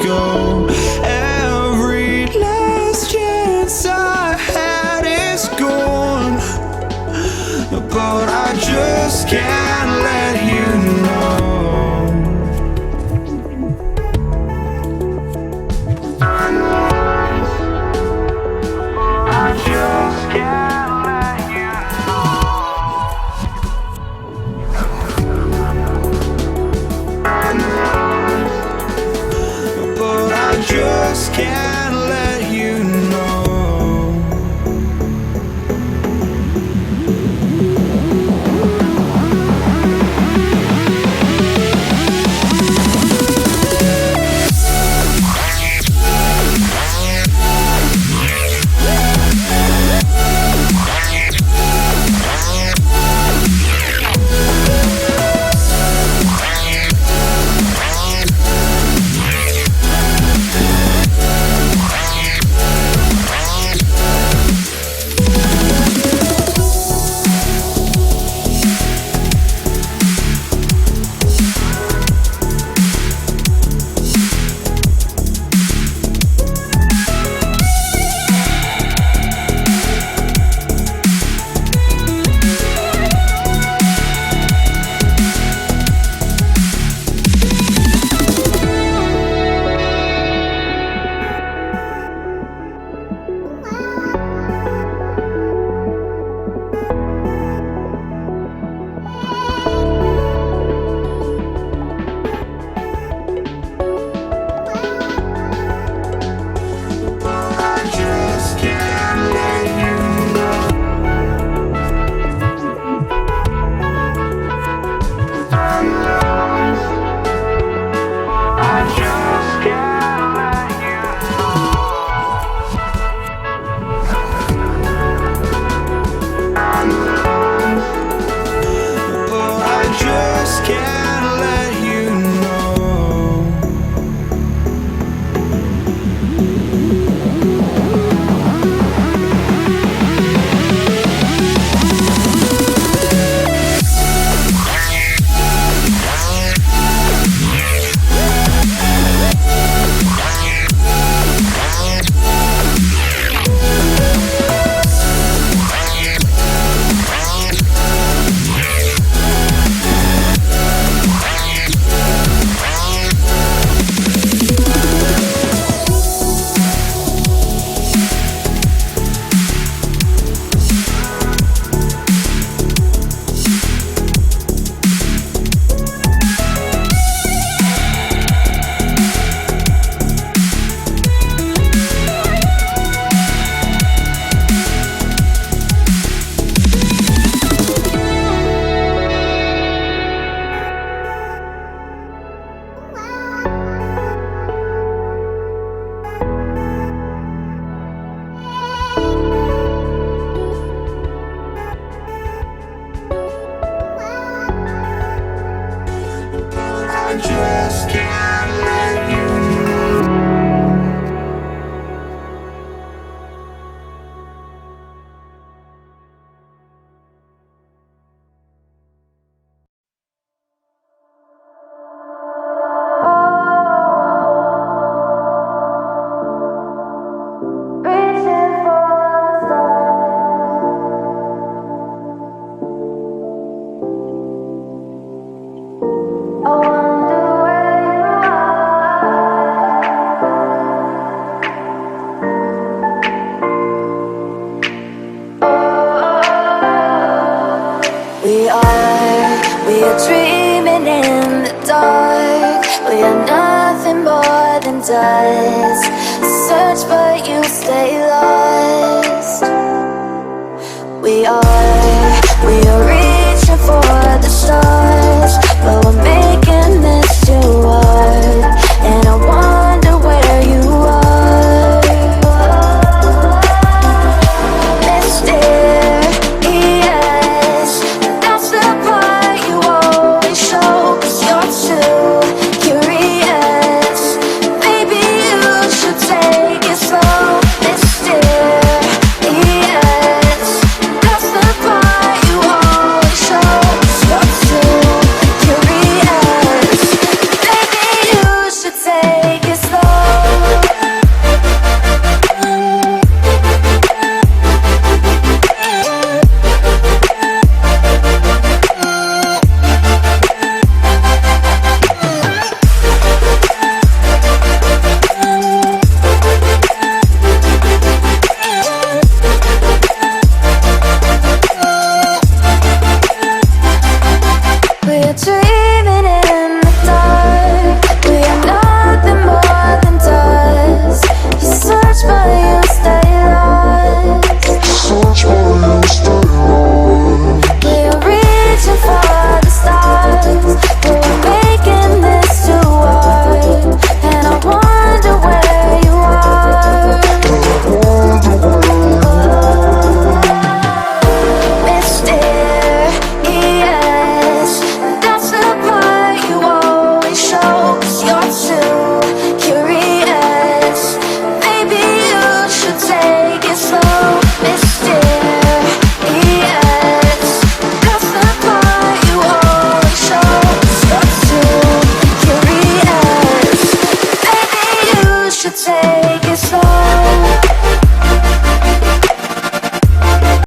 go. Every last chance I had is gone, but I just can't let you know. I just can't let you know. But I just can't let you know. Does search but you stay lost. We are reaching for the stars, but we're making this too hard. And I wonder where you are, mysterious. That's the part you always show, 'cause you're too curious. Maybe you should take it slow, mysterious. take it slow.